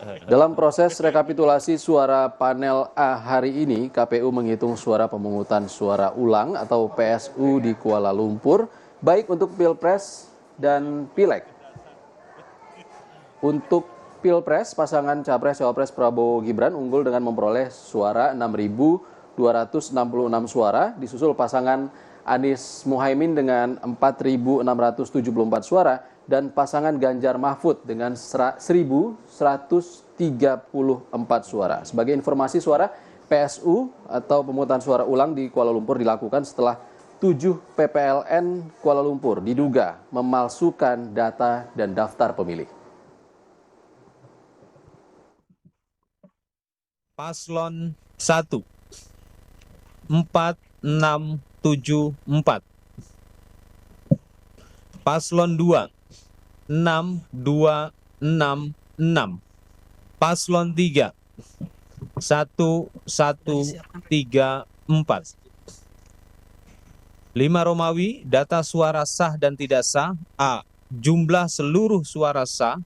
Dalam proses rekapitulasi suara panel A hari ini, KPU menghitung suara pemungutan suara ulang atau PSU di Kuala Lumpur, baik untuk Pilpres dan Pileg. Untuk Pilpres, pasangan Capres-Cawapres Prabowo Gibran unggul dengan memperoleh suara 6.266 suara, disusul pasangan Anies Muhaimin dengan 4.674 suara, dan pasangan Ganjar Mahfud dengan 1.134 suara. Sebagai informasi, suara PSU atau pemungutan suara ulang di Kuala Lumpur dilakukan setelah 7 PPLN Kuala Lumpur diduga memalsukan data dan daftar pemilih. Paslon 1 4674. Paslon 2 6266. Paslon 3 1134. 5 Romawi, data suara sah dan tidak sah. A. Jumlah seluruh suara sah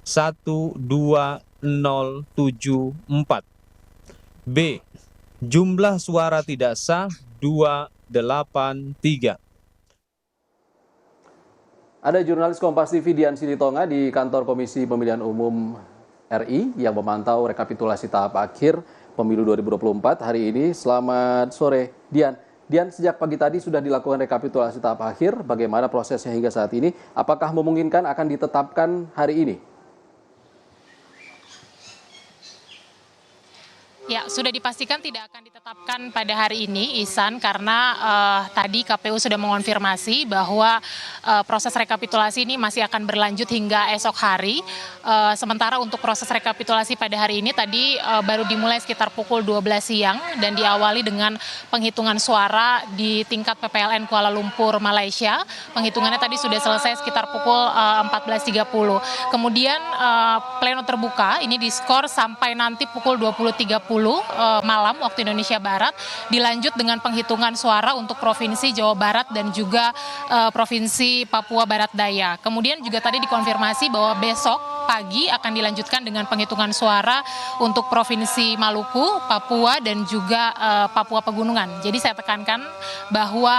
12074. B. Jumlah suara tidak sah 283. Ada jurnalis Kompas TV Dian Silitonga di kantor Komisi Pemilihan Umum RI yang memantau rekapitulasi tahap akhir pemilu 2024 hari ini. Selamat sore, Dian. Dian, sejak pagi tadi sudah dilakukan rekapitulasi tahap akhir. Bagaimana prosesnya hingga saat ini? Apakah memungkinkan akan ditetapkan hari ini? Ya, sudah dipastikan tidak akan ditetapkan pada hari ini, Ihsan, karena tadi KPU sudah mengonfirmasi bahwa proses rekapitulasi ini masih akan berlanjut hingga esok hari. Sementara untuk proses rekapitulasi pada hari ini tadi baru dimulai sekitar pukul 12 siang dan diawali dengan penghitungan suara di tingkat PPLN Kuala Lumpur, Malaysia. Penghitungannya tadi sudah selesai sekitar pukul 14.30. Kemudian pleno terbuka ini diskor sampai nanti pukul 20.30 malam waktu Indonesia Barat, dilanjut dengan penghitungan suara untuk Provinsi Jawa Barat dan juga Provinsi Papua Barat Daya. Kemudian juga tadi dikonfirmasi bahwa besok pagi akan dilanjutkan dengan penghitungan suara untuk Provinsi Maluku, Papua, dan juga Papua Pegunungan. Jadi saya tekankan bahwa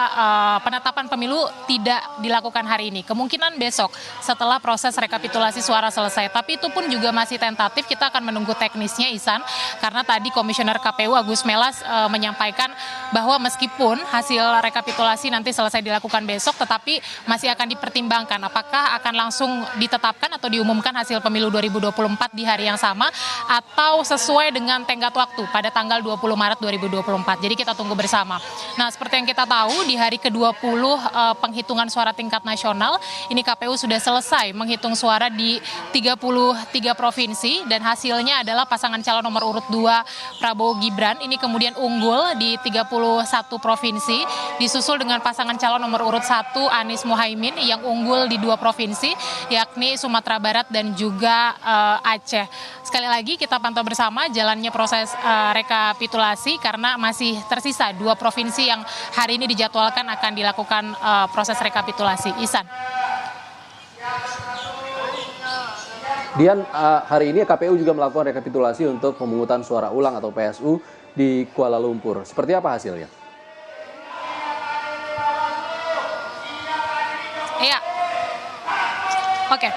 penetapan pemilu tidak dilakukan hari ini. Kemungkinan besok setelah proses rekapitulasi suara selesai. Tapi itu pun juga masih tentatif, kita akan menunggu teknisnya, Ihsan, karena tadi Komisioner KPU Agus Melas menyampaikan bahwa meskipun hasil rekapitulasi nanti selesai dilakukan besok, tetapi masih akan dipertimbangkan apakah akan langsung ditetapkan atau diumumkan hasil pemilu 2024 di hari yang sama atau sesuai dengan tenggat waktu pada tanggal 20 Maret 2024. Jadi kita tunggu bersama. Nah, seperti yang kita tahu di hari ke-20 penghitungan suara tingkat nasional, ini KPU sudah selesai menghitung suara di 33 provinsi dan hasilnya adalah pasangan calon nomor urut 2 Prabowo Gibran ini kemudian unggul di 31 provinsi, disusul dengan pasangan calon nomor urut 1 Anies Muhaimin yang unggul di 2 provinsi, yakni Sumatera Barat dan juga Aceh. Sekali lagi kita pantau bersama jalannya proses rekapitulasi karena masih tersisa 2 provinsi yang hari ini dijadwalkan akan dilakukan proses rekapitulasi. Ihsan. Dian, hari ini KPU juga melakukan rekapitulasi untuk pemungutan suara ulang atau PSU di Kuala Lumpur. Seperti apa hasilnya? Iya. Oke.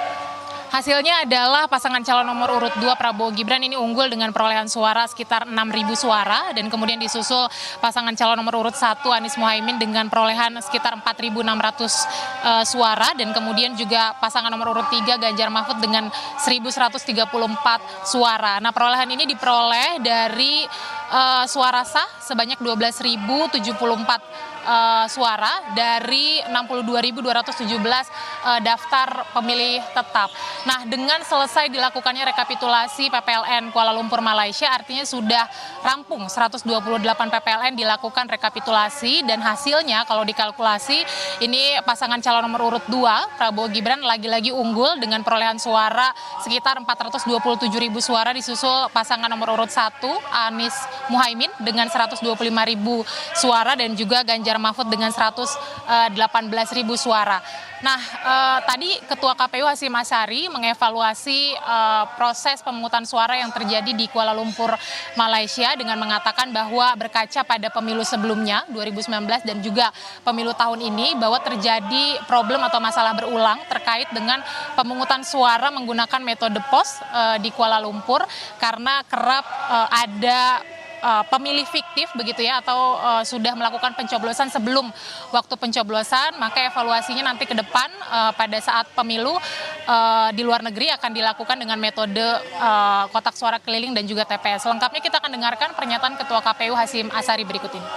Hasilnya adalah pasangan calon nomor urut 2 Prabowo Gibran ini unggul dengan perolehan suara sekitar 6.000 suara dan kemudian disusul pasangan calon nomor urut 1 Anies Muhaimin dengan perolehan sekitar 4.600 suara dan kemudian juga pasangan nomor urut 3 Ganjar Mahfud dengan 1.134 suara. Nah, perolehan ini diperoleh dari suara sah sebanyak 12.074 suara dari 62.217 daftar pemilih tetap. Nah, dengan selesai dilakukannya rekapitulasi PPLN Kuala Lumpur Malaysia, artinya sudah rampung 128 PPLN dilakukan rekapitulasi dan hasilnya kalau dikalkulasi ini pasangan calon nomor urut 2 Prabowo Gibran lagi-lagi unggul dengan perolehan suara sekitar 427.000 suara, disusul pasangan nomor urut 1 Anies Muhaimin dengan 125.000 suara dan juga Ganjar Ganjar Mahfud dengan 118.000 suara. Nah, tadi Ketua KPU Hasyim Asyari mengevaluasi proses pemungutan suara yang terjadi di Kuala Lumpur, Malaysia dengan mengatakan bahwa berkaca pada pemilu sebelumnya 2019 dan juga pemilu tahun ini bahwa terjadi problem atau masalah berulang terkait dengan pemungutan suara menggunakan metode pos di Kuala Lumpur karena kerap ada pemilih fiktif begitu ya atau sudah melakukan pencoblosan sebelum waktu pencoblosan, maka evaluasinya nanti ke depan pada saat pemilu di luar negeri akan dilakukan dengan metode kotak suara keliling dan juga TPS. Lengkapnya kita akan dengarkan pernyataan Ketua KPU Hasyim Asyari berikut ini.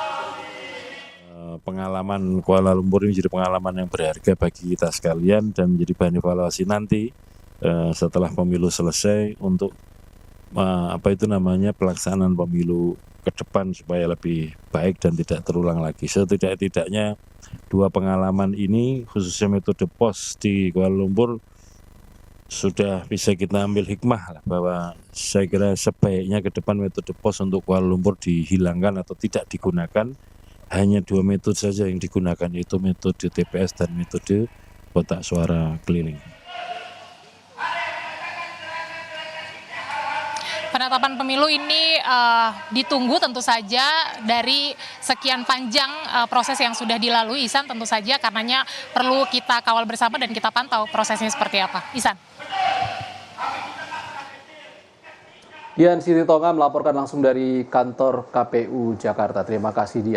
Pengalaman Kuala Lumpur ini menjadi pengalaman yang berharga bagi kita sekalian dan menjadi bahan evaluasi nanti setelah pemilu selesai untuk pelaksanaan pemilu ke depan supaya lebih baik dan tidak terulang lagi. Setidak-tidaknya dua pengalaman ini khususnya metode pos di Kuala Lumpur sudah bisa kita ambil hikmah lah, bahwa saya kira sebaiknya ke depan metode pos untuk Kuala Lumpur dihilangkan atau tidak digunakan. Hanya dua metode saja yang digunakan, yaitu metode TPS dan metode kotak suara keliling. Penetapan pemilu ini ditunggu tentu saja dari sekian panjang proses yang sudah dilalui, Ihsan, tentu saja karenanya perlu kita kawal bersama dan kita pantau prosesnya seperti apa. Ihsan. Dian Siti Tonga melaporkan langsung dari kantor KPU Jakarta. Terima kasih, Dian.